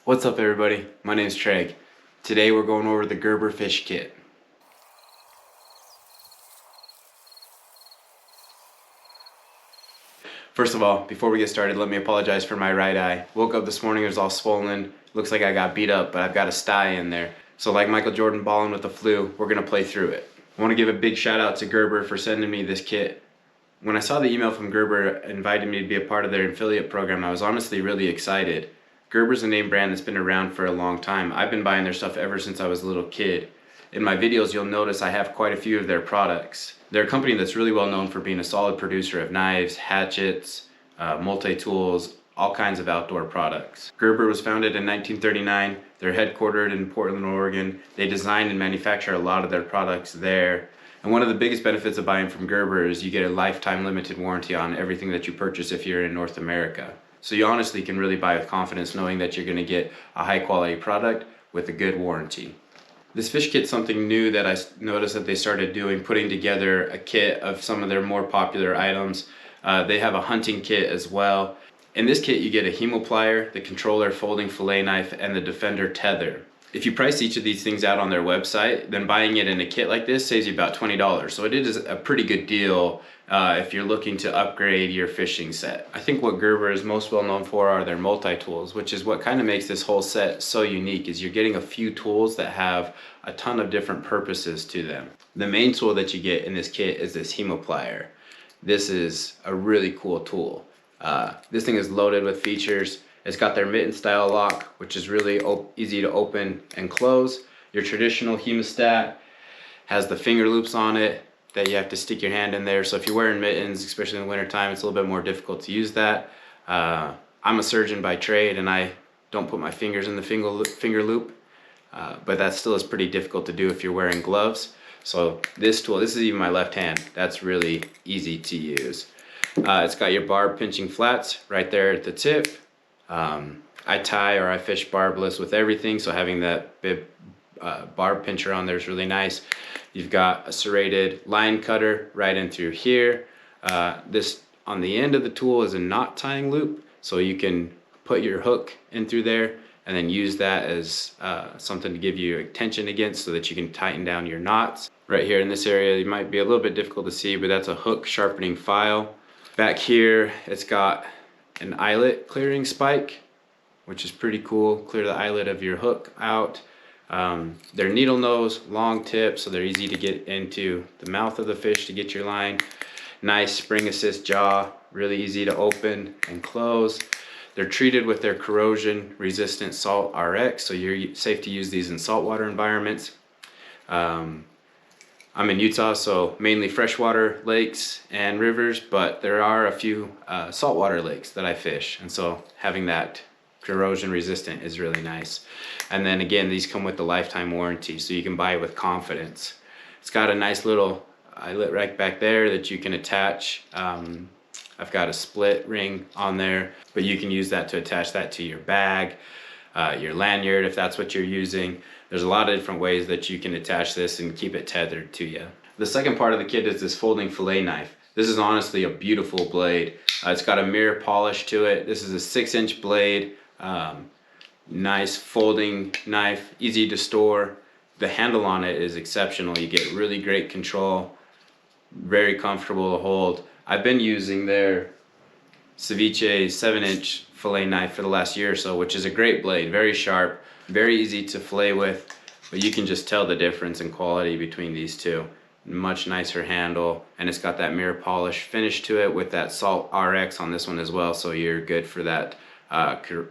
What's up everybody? My name is Treg. Today we're going over the Gerber fish kit. First of all, before we get started, let me apologize for my right eye. Woke up this morning, it was all swollen. Looks like I got beat up, but I've got a sty in there. So like Michael Jordan balling with the flu, we're gonna play through it. I wanna give a big shout out to Gerber for sending me this kit. When I saw the email from Gerber inviting me to be a part of their affiliate program, I was honestly really excited. Gerber's a name brand that's been around for a long time. I've been buying their stuff ever since I was a little kid. In my videos, you'll notice I have quite a few of their products. They're a company that's really well known for being a solid producer of knives, hatchets, multi-tools, all kinds of outdoor products. Gerber was founded in 1939. They're headquartered in Portland, Oregon. They design and manufacture a lot of their products there. And one of the biggest benefits of buying from Gerber is you get a lifetime limited warranty on everything that you purchase if you're in North America. So you honestly can really buy with confidence knowing that you're going to get a high quality product with a good warranty. This fish kit's something new that I noticed that they started doing, putting together a kit of some of their more popular items. They have a hunting kit as well. In this kit you get a Hemoplier, the controller, folding fillet knife, and the Defender Tether. If you price each of these things out on their website, then buying it in a kit like this saves you about $20. So it is a pretty good deal if you're looking to upgrade your fishing set. I think what Gerber is most well known for are their multi-tools, which is what kind of makes this whole set so unique, is you're getting a few tools that have a ton of different purposes to them. The main tool that you get in this kit is this Hemoplier. This is a really cool tool. This thing is loaded with features. It's got their mitten style lock, which is really easy to open and close. Your traditional hemostat has the finger loops on it that you have to stick your hand in there. So if you're wearing mittens, especially in the winter time, it's a little bit more difficult to use that. I'm a surgeon by trade and I don't put my fingers in the finger loop, but that still is pretty difficult to do if you're wearing gloves. So this tool, this is even my left hand, that's really easy to use. It's got your barb pinching flats right there at the tip. I tie or I fish barbless with everything, so having that big barb pincher on there is really nice. You've got a serrated line cutter right in through here. This on the end of the tool is a knot tying loop, so you can put your hook in through there and then use that as something to give you tension against so that you can tighten down your knots. Right here in this area, it might be a little bit difficult to see, but that's a hook sharpening file. Back here, it's got an eyelet clearing spike, which is pretty cool. Clear the eyelet of your hook out. They're needle nose, long tip, so they're easy to get into the mouth of the fish to get your line. Nice spring assist jaw, really easy to open and close. They're treated with their corrosion resistant salt RX, so you're safe to use these in saltwater environments. I'm in Utah, so mainly freshwater lakes and rivers, but there are a few saltwater lakes that I fish, and so having that corrosion resistant is really nice. And then again, these come with the lifetime warranty, so you can buy it with confidence. It's got a nice little eyelet right back there that you can attach. I've got a split ring on there, but you can use that to attach that to your bag, your lanyard if that's what you're using. There's a lot of different ways that you can attach this and keep it tethered to you. The second part of the kit is this folding fillet knife. This is honestly a beautiful blade. It's got a mirror polish to it. This is a 6-inch blade. Nice folding knife, easy to store. The handle on it is exceptional. You get really great control, very comfortable to hold. I've been using their ceviche 7-inch fillet knife for the last year or so, which is a great blade, very sharp, very easy to fillet with, but you can just tell the difference in quality between these two. Much nicer handle, and it's got that mirror polish finish to it with that salt RX on this one as well, so you're good for that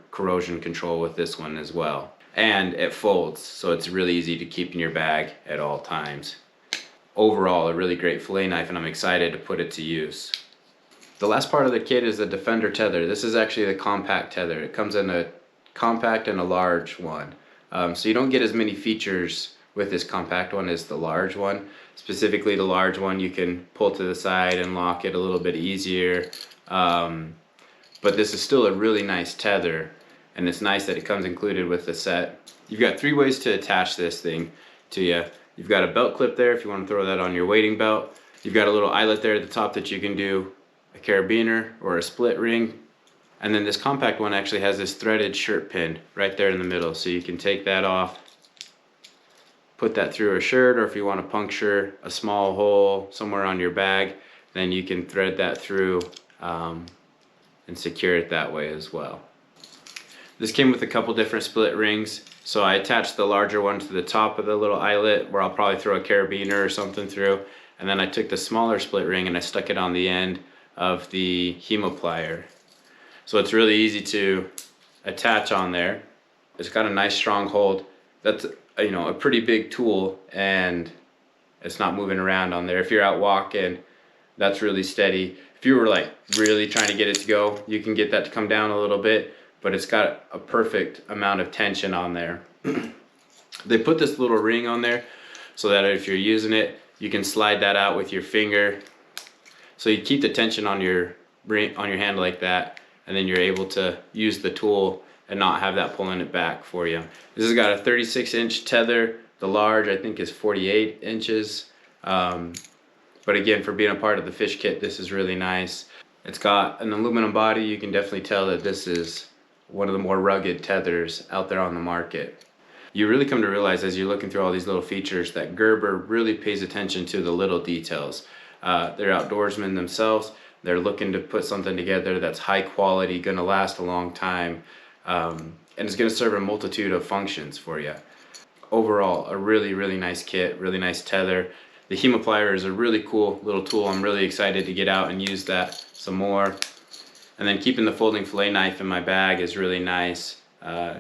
corrosion control with this one as well. And it folds, so it's really easy to keep in your bag at all times. Overall, a really great fillet knife, and I'm excited to put it to use. The last part of the kit is the Defender Tether. This is actually the compact tether. It comes in a compact and a large one. So you don't get as many features with this compact one as the large one. Specifically the large one you can pull to the side and lock it a little bit easier. But this is still a really nice tether, and it's nice that it comes included with the set. You've got 3 ways to attach this thing to you. You've got a belt clip there if you want to throw that on your wading belt. You've got a little eyelet there at the top that you can do a carabiner or a split ring. And then this compact one actually has this threaded shirt pin right there in the middle, so you can take that off, put that through a shirt, or if you want to puncture a small hole somewhere on your bag, then you can thread that through and secure it that way as well. This came with a couple different split rings, so I attached the larger one to the top of the little eyelet where I'll probably throw a carabiner or something through, and then I took the smaller split ring and I stuck it on the end of the Hemoplier. So it's really easy to attach on there. It's got a nice strong hold. That's, you know, a pretty big tool, and it's not moving around on there. If you're out walking, that's really steady. If you were like really trying to get it to go, you can get that to come down a little bit, but it's got a perfect amount of tension on there. They put this little ring on there so that if you're using it, you can slide that out with your finger. So you keep the tension on your hand like that, and then you're able to use the tool and not have that pulling it back for you. This has got a 36-inch tether. The large, I think, is 48 inches. But again, for being a part of the fish kit, this is really nice. It's got an aluminum body. You can definitely tell that this is one of the more rugged tethers out there on the market. You really come to realize as you're looking through all these little features that Gerber really pays attention to the little details. They're outdoorsmen themselves. They're looking to put something together that's high quality, gonna last a long time, and it's gonna serve a multitude of functions for you. Overall, a really, really nice kit, really nice tether. The Hemoplier is a really cool little tool. I'm really excited to get out and use that some more. And then keeping the folding fillet knife in my bag is really nice,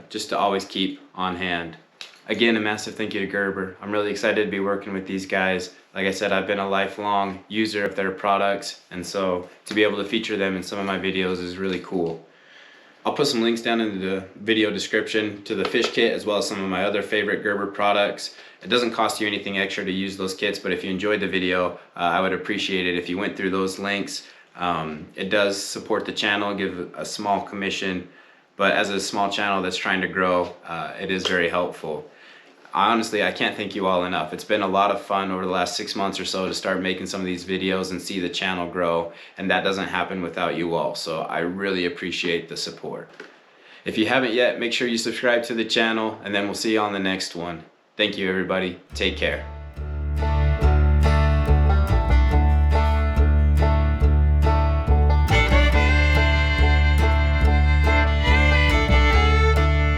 just to always keep on hand. Again, a massive thank you to Gerber. I'm really excited to be working with these guys. Like I said, I've been a lifelong user of their products, and so to be able to feature them in some of my videos is really cool. I'll put some links down in the video description to the fish kit as well as some of my other favorite Gerber products. It doesn't cost you anything extra to use those kits, but if you enjoyed the video, I would appreciate it if you went through those links. It does support the channel, give a small commission, but as a small channel that's trying to grow, it is very helpful. Honestly, I can't thank you all enough. It's been a lot of fun over the last 6 months or so to start making some of these videos and see the channel grow, and that doesn't happen without you all, so I really appreciate the support. If you haven't yet, make sure you subscribe to the channel, and then we'll see you on the next one. Thank you, everybody. Take care.